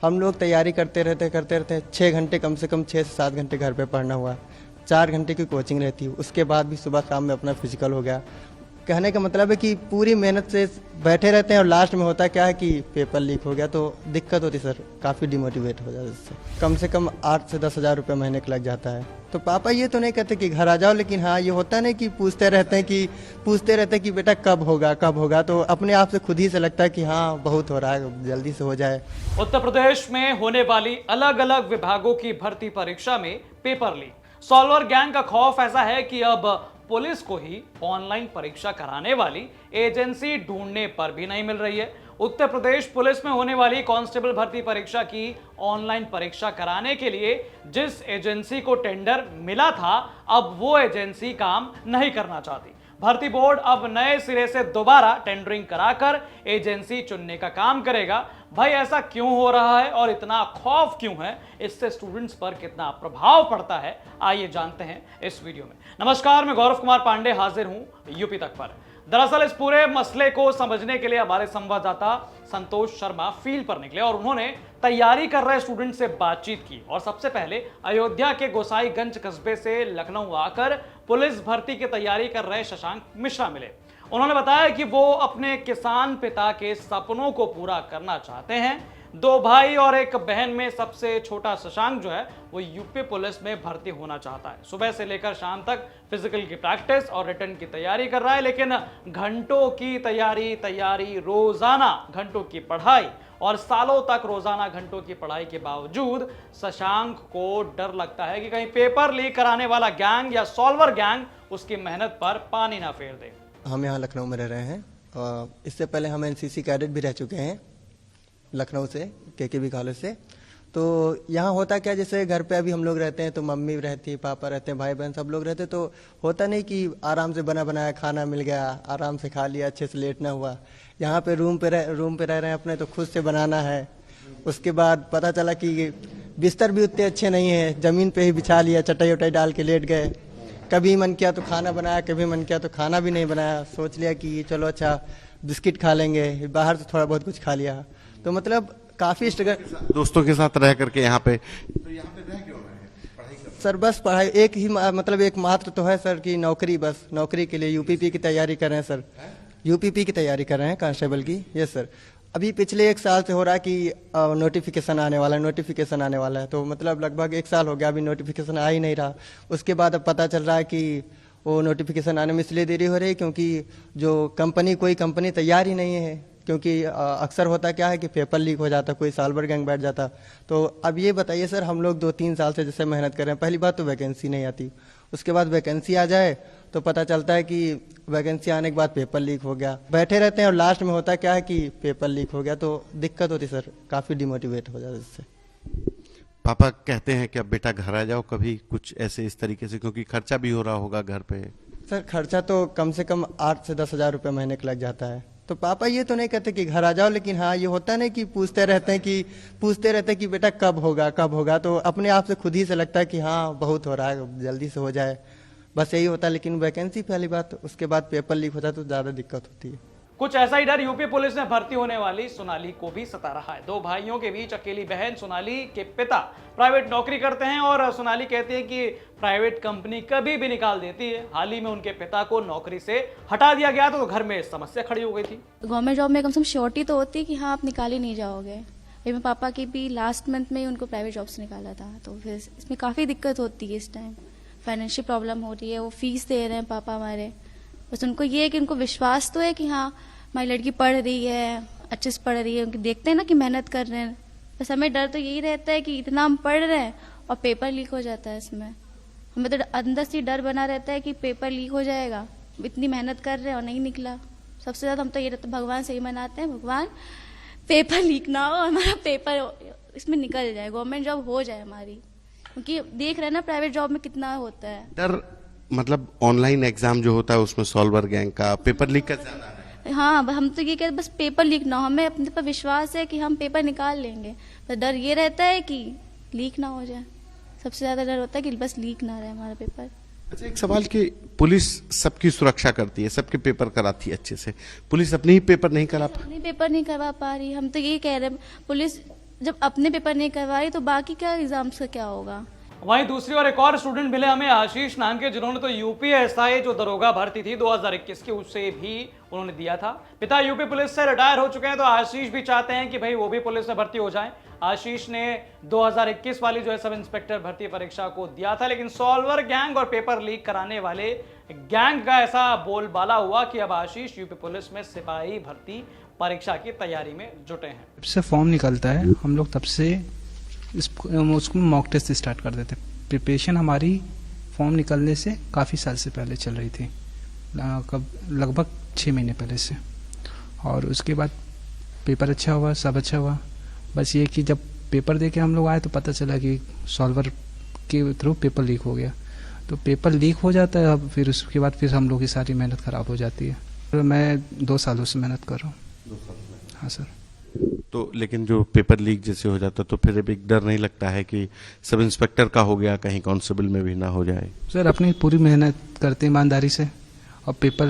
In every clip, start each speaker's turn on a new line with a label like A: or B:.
A: हम लोग तैयारी करते रहते 6 घंटे, कम से कम 6 से 7 घंटे घर पे पढ़ना हुआ, 4 घंटे की कोचिंग रहती है, उसके बाद भी सुबह शाम में अपना फिजिकल हो गया। कहने का मतलब है कि पूरी मेहनत से बैठे रहते हैं और लास्ट में होता क्या है कि पेपर लीक हो गया, तो दिक्कत होती सर, काफ़ी डिमोटिवेट हो जाता है इससे। कम से कम 8 से 10 हज़ार रुपये महीने का लग जाता है। तो पापा ये तो नहीं कहते कि घर आ जाओ, लेकिन हाँ ये होता नहीं कि पूछते रहते हैं कि बेटा कब होगा, तो अपने आप से खुद ही से लगता है कि हाँ बहुत हो रहा है, जल्दी से हो जाए।
B: उत्तर प्रदेश में होने वाली अलग अलग विभागों की भर्ती परीक्षा में पेपर लीक, सॉल्वर गैंग का खौफ ऐसा है कि अब पुलिस को ही ऑनलाइन परीक्षा कराने वाली एजेंसी ढूंढने पर भी नहीं मिल रही है। उत्तर प्रदेश पुलिस में होने वाली कांस्टेबल भर्ती परीक्षा की ऑनलाइन परीक्षा कराने के लिए जिस एजेंसी को टेंडर मिला था, अब वो एजेंसी काम नहीं करना चाहती। भर्ती बोर्ड अब नए सिरे से दोबारा टेंडरिंग कराकर एजेंसी चुनने का काम करेगा। भाई ऐसा क्यों हो रहा है और इतना खौफ क्यों है, इससे स्टूडेंट्स पर कितना प्रभाव पड़ता है, आइए जानते हैं इस वीडियो में। नमस्कार, मैं गौरव कुमार पांडे हाजिर हूं यूपी तक पर। दरअसल इस पूरे मसले को समझने के लिए हमारे संवाददाता संतोष शर्मा फील्ड पर निकले और उन्होंने तैयारी कर रहे स्टूडेंट से बातचीत की और सबसे पहले अयोध्या के गोसाईगंज कस्बे से लखनऊ आकर पुलिस भर्ती की तैयारी कर रहे शशांक मिश्रा मिले। उन्होंने बताया कि वो अपने किसान पिता के सपनों को पूरा करना चाहते हैं। 2 भाई और 1 बहन में सबसे छोटा शशांक जो है वो यूपी पुलिस में भर्ती होना चाहता है। सुबह से लेकर शाम तक फिजिकल की प्रैक्टिस और रिटर्न की तैयारी कर रहा है, लेकिन घंटों की तैयारी, रोजाना घंटों की पढ़ाई और सालों तक रोजाना घंटों की पढ़ाई के बावजूद शशांक को डर लगता है कि कहीं पेपर लीक कराने वाला गैंग या सॉल्वर गैंग उसकी मेहनत पर पानी ना फेर दे।
A: हम यहाँ लखनऊ में रह रहे हैं, इससे पहले हम एनसीसी कैडेट भी रह चुके हैं लखनऊ से, केकेबी कॉलेज से। तो यहाँ होता क्या, जैसे घर पे अभी हम लोग रहते हैं तो मम्मी रहती है, पापा रहते हैं, भाई बहन सब लोग रहते हैं, तो होता नहीं कि आराम से बना बनाया खाना मिल गया, आराम से खा लिया, अच्छे से लेटना हुआ। यहाँ पे रूम पे रह रहे हैं अपने, तो खुद से बनाना है। उसके बाद पता चला कि बिस्तर भी उतने अच्छे नहीं है, ज़मीन पे ही बिछा लिया, चटाई वटाई डाल के लेट गए। कभी मन किया तो खाना बनाया, कभी मन किया तो खाना भी नहीं बनाया। सोच लिया कि चलो अच्छा बिस्किट खा लेंगे, बाहर से थोड़ा बहुत कुछ खा लिया। तो मतलब काफ़ी स्ट्रगल।
C: दोस्तों के साथ रह करके यहाँ पे, तो यहाँ पे रह क्यों रहे हैं? पढ़ाई कर
A: सर बस पढ़ाई एक ही मतलब एक मात्र तो है सर कि नौकरी, बस नौकरी के लिए यूपीपी की तैयारी कर रहे हैं सर। यूपीपी की तैयारी कर रहे हैं कांस्टेबल की। यस सर, अभी पिछले 1 साल से हो रहा है कि नोटिफिकेशन आने वाला है, तो मतलब लगभग 1 साल हो गया, अभी नोटिफिकेशन आ ही नहीं रहा। उसके बाद अब पता चल रहा है कि वो नोटिफिकेशन आने में इसलिए देरी हो रही है क्योंकि जो कोई कंपनी तैयार ही नहीं है, क्योंकि अक्सर होता क्या है कि पेपर लीक हो जाता, कोई साल्वर गैंग बैठ जाता। तो अब ये बताइए सर, हम लोग 2-3 साल से जैसे मेहनत कर रहे हैं, पहली बात तो वैकेंसी नहीं आती, उसके बाद वैकेंसी आ जाए तो पता चलता है कि वैकेंसी आने के बाद पेपर लीक हो गया। बैठे रहते हैं और लास्ट में होता क्या है कि पेपर लीक हो गया, तो दिक्कत होती सर, काफ़ी डिमोटिवेट हो जाता इससे।
C: पापा कहते हैं कि अब बेटा घर आ जाओ, कभी कुछ ऐसे इस तरीके से, क्योंकि खर्चा भी हो रहा होगा घर पे।
A: सर खर्चा तो कम से कम 8 से 10 हज़ार रुपये महीने का लग जाता है। तो पापा ये तो नहीं कहते कि घर आ जाओ, लेकिन हाँ ये होता नहीं कि पूछते रहते हैं कि बेटा कब होगा, तो अपने आप से खुद ही से लगता है कि हाँ बहुत हो रहा है, जल्दी से हो जाए, बस यही होता है। लेकिन वैकेंसी पहली बात, उसके बाद पेपर लीक होता है तो ज़्यादा दिक्कत होती है।
B: कुछ ऐसा ही डर यूपी पुलिस में भर्ती होने वाली सोनाली को भी सता रहा है। 2 भाइयों के बीच अकेली बहन सोनाली के पिता प्राइवेट नौकरी करते हैं और सोनाली कहती है कि प्राइवेट कंपनी कभी भी निकाल देती है। हाल ही में उनके पिता को नौकरी से हटा दिया गया तो घर में समस्या खड़ी हो गई थी।
D: गवर्नमेंट जॉब में कम से कम श्योरिटी तो होती है कि हाँ आप निकाल ही नहीं जाओगे। मेरे पापा की भी लास्ट मंथ में ही उनको प्राइवेट जॉब से निकाला था, तो फिर इसमें काफ़ी दिक्कत होती है। इस टाइम फाइनेंशियल प्रॉब्लम हो रही है, वो फीस दे रहे हैं पापा हमारे, बस उनको ये है कि उनको विश्वास तो है कि हाँ हमारी लड़की पढ़ रही है, अच्छे से पढ़ रही है, उनकी देखते हैं ना कि मेहनत कर रहे हैं। बस हमें डर तो यही रहता है कि इतना हम पढ़ रहे हैं और पेपर लीक हो जाता है। इसमें हमें तो अंदर से डर बना रहता है कि पेपर लीक हो जाएगा, इतनी मेहनत कर रहे हैं और नहीं निकला। सबसे ज़्यादा हम तो ये रहते भगवान से ही मनाते हैं, भगवान पेपर लीक ना हो, हमारा पेपर इसमें निकल जाए, गवर्नमेंट जॉब हो जाए हमारी, क्योंकि देख रहे हैं ना प्राइवेट जॉब में कितना होता है
C: डर। मतलब ऑनलाइन एग्जाम जो होता है उसमें सॉल्वर गैंग का, पेपर लीक का ज्यादा है।
D: हाँ, हम तो ये कहते बस पेपर लीक ना हो, हमें अपने पर विश्वास है कि हम पेपर निकाल लेंगे। तो डर ये रहता है कि लीक ना हो जाए, सबसे ज्यादा डर होता है कि बस लीक ना रहे हमारा पेपर।
C: अच्छा, एक सवाल कि पुलिस सबकी सुरक्षा करती है, सबके पेपर कराती है अच्छे से, पुलिस अपने ही पेपर नहीं करा
D: अपने पेपर नहीं करवा पा रही। हम तो यही कह रहे हैं पुलिस जब अपने पेपर नहीं करवाए तो बाकी क्या एग्जाम्स का क्या होगा।
B: वहीं दूसरी ओर एक और स्टूडेंट मिले हमें आशीष नाम के, जिन्होंने तो यूपीएसआई जो दरोगा भर्ती थी 2021 की, उससे भी उन्होंने दिया था। पिता यूपी पुलिस से रिटायर हो चुके हैं, तो आशीष भी चाहते हैं कि भाई वो भी पुलिस में भर्ती हो जाएं। आशीष ने 2021 वाली जो है सब इंस्पेक्टर भर्ती परीक्षा को दिया था, लेकिन सॉल्वर गैंग और पेपर लीक कराने वाले गैंग का ऐसा बोलबाला हुआ कि अब आशीष यूपी पुलिस में सिपाही भर्ती परीक्षा की तैयारी में जुटे हैं।
E: जब से फॉर्म निकलता है हम लोग तब से उसको मॉक टेस्ट स्टार्ट कर देते। प्रिपरेशन हमारी फॉर्म निकलने से काफ़ी साल से पहले चल रही थी, कब लगभग 6 महीने पहले से। और उसके बाद पेपर अच्छा हुआ, सब अच्छा हुआ। बस ये कि जब पेपर दे के हम लोग आए तो पता चला कि सॉल्वर के थ्रू पेपर लीक हो गया। तो पेपर लीक हो जाता है, अब फिर उसके बाद फिर हम लोग की सारी मेहनत ख़राब हो जाती है। तो मैं 2 सालों से मेहनत कर रहा हूँ। हाँ सर।
C: तो लेकिन जो पेपर लीक जैसे हो जाता तो फिर अब एक डर नहीं लगता है कि सब इंस्पेक्टर का हो गया, कहीं कांस्टेबल में भी ना हो जाए?
E: सर अपनी पूरी मेहनत करते ईमानदारी से, और पेपर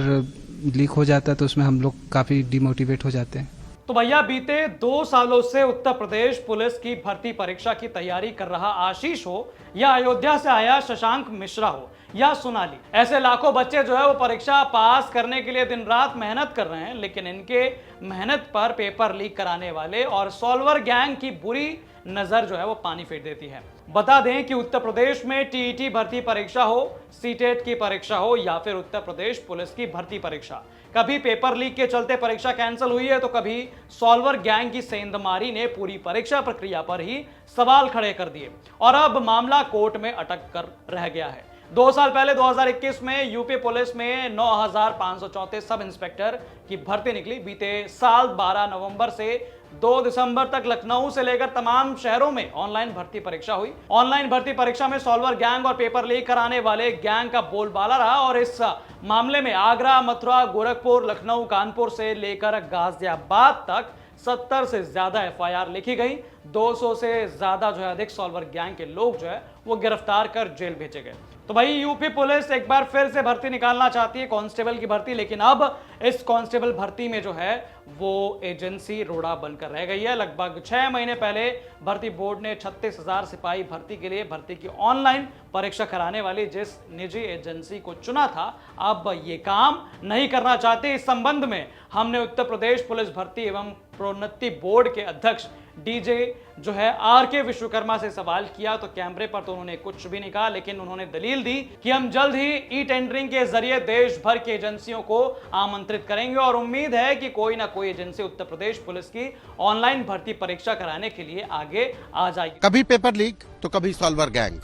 E: लीक हो जाता है तो उसमें हम लोग काफ़ी डिमोटिवेट हो जाते हैं।
B: तो भैया बीते 2 सालों से उत्तर प्रदेश पुलिस की भर्ती परीक्षा की तैयारी कर रहा आशीष हो, या अयोध्या से आया शशांक मिश्रा हो, या सोनाली, ऐसे लाखों बच्चे जो है वो परीक्षा पास करने के लिए दिन रात मेहनत कर रहे हैं, लेकिन इनके मेहनत पर पेपर लीक कराने वाले और सॉल्वर गैंग की बुरी नजर जो है वो पानी फेर देती है। बता दें कि उत्तर प्रदेश में टीईटी भर्ती परीक्षा हो, सीटेट की परीक्षा हो, या फिर उत्तर प्रदेश पुलिस की भर्ती परीक्षा, कभी पेपर लीक के चलते परीक्षा कैंसिल हुई है, तो कभी सॉल्वर गैंग की सेंधमारी ने पूरी परीक्षा प्रक्रिया पर ही सवाल खड़े कर दिए, और अब मामला कोर्ट में अटक कर रह गया है। 2 साल पहले 2021 में यूपी पुलिस में 9,534 सब इंस्पेक्टर की भर्ती निकली। बीते साल 12 नवंबर से 2 दिसंबर तक लखनऊ से लेकर तमाम शहरों में ऑनलाइन भर्ती परीक्षा हुई। ऑनलाइन भर्ती परीक्षा में सॉल्वर गैंग और पेपर लीक कराने वाले गैंग का बोलबाला रहा, और इस मामले में आगरा, मथुरा, गोरखपुर, लखनऊ, कानपुर से लेकर गाजियाबाद तक 70 से ज्यादा एफआईआर लिखी गई। 200 से ज्यादा जो है अधिक सॉल्वर गैंग के लोग जो है वो गिरफ्तार कर जेल भेजे गए। तो भाई यूपी पुलिस एक बार फिर से भर्ती निकालना चाहती है, कांस्टेबल की भर्ती, लेकिन अब इस कांस्टेबल भर्ती में जो है वो एजेंसी रोड़ा बनकर रह गई है। लगभग 6 महीने पहले भर्ती बोर्ड ने 36,000 सिपाही भर्ती के लिए भर्ती की ऑनलाइन परीक्षा कराने वाली जिस निजी एजेंसी को चुना था, अब ये काम नहीं करना चाहते। इस संबंध में हमने उत्तर प्रदेश पुलिस भर्ती एवं प्रोन्नति बोर्ड के अध्यक्ष डीजे जो है आर.के. विश्वकर्मा से सवाल किया, तो कैमरे पर तो उन्होंने कुछ भी नहीं कहा, लेकिन उन्होंने दलील दी कि हम जल्द ही ई टेंडरिंग के जरिए देश भर की एजेंसियों को आमंत्रित करेंगे, और उम्मीद है कि कोई ना कोई एजेंसी उत्तर प्रदेश पुलिस की ऑनलाइन भर्ती परीक्षा कराने के लिए आगे आ जाएगी।
C: कभी पेपर लीक तो कभी सॉल्वर गैंग।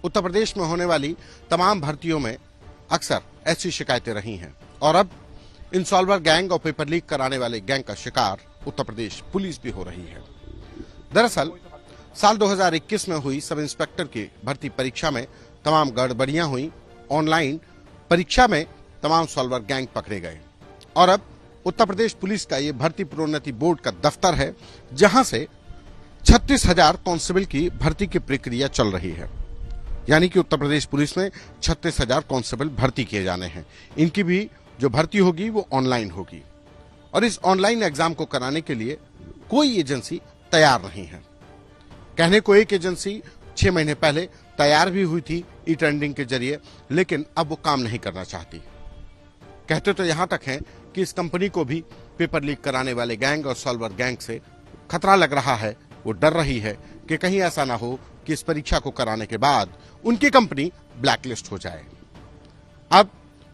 C: उत्तर प्रदेश में होने वाली तमाम भर्तियों में अक्सर ऐसी शिकायतें रही हैं, और अब इन सॉल्वर गैंग और पेपर लीक कराने वाले गैंग का शिकार उत्तर प्रदेश पुलिस भी हो रही है। दरअसल साल 2021 में हुई सब इंस्पेक्टर की भर्ती परीक्षा में तमाम गड़बड़ियां हुई। ऑनलाइन परीक्षा में तमाम सॉल्वर गैंग पकड़े गए, और अब उत्तर प्रदेश पुलिस का ये भर्ती प्रोन्नति बोर्ड का दफ्तर है, जहां से 36,000 कांस्टेबल की भर्ती की प्रक्रिया चल रही है। यानी कि उत्तर प्रदेश पुलिस में 36,000 कांस्टेबल भर्ती किए जाने हैं। इनकी भी जो भर्ती होगी वो ऑनलाइन होगी, और इस ऑनलाइन एग्जाम को कराने के लिए कोई एजेंसी तैयार नहीं है। कहने को एक एजेंसी 6 महीने पहले तैयार भी हुई थी ई टेंडरिंग के जरिए, लेकिन अब वो काम नहीं करना चाहती। कहते तो यहां तक हैं कि इस कंपनी को भी पेपर लीक कराने वाले गैंग और सॉल्वर गैंग से खतरा लग रहा है। वो डर रही है कि कहीं ऐसा ना हो कि इस परीक्षा को कराने के बाद उनकी कंपनी ब्लैकलिस्ट हो जाए। अब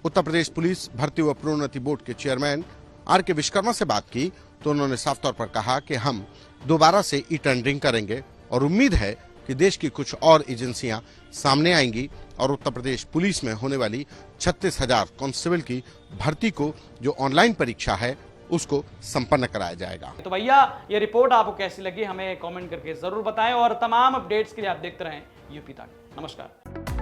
C: उत्तर प्रदेश पुलिस भर्ती व प्रोन्नति बोर्ड के चेयरमैन आर.के. विश्वकर्मा से बात की तो उन्होंने साफ तौर पर कहा कि हम दोबारा से ई टेंडरिंग करेंगे, और उम्मीद है कि देश की कुछ और एजेंसियां सामने आएंगी और उत्तर प्रदेश पुलिस में होने वाली 36,000 कांस्टेबल की भर्ती को जो ऑनलाइन परीक्षा है उसको संपन्न कराया जाएगा।
B: तो भैया ये रिपोर्ट आपको कैसी लगी हमें कमेंट करके जरूर बताएं, और तमाम अपडेट्स के लिए आप देखते रहें यूपी तक। नमस्कार।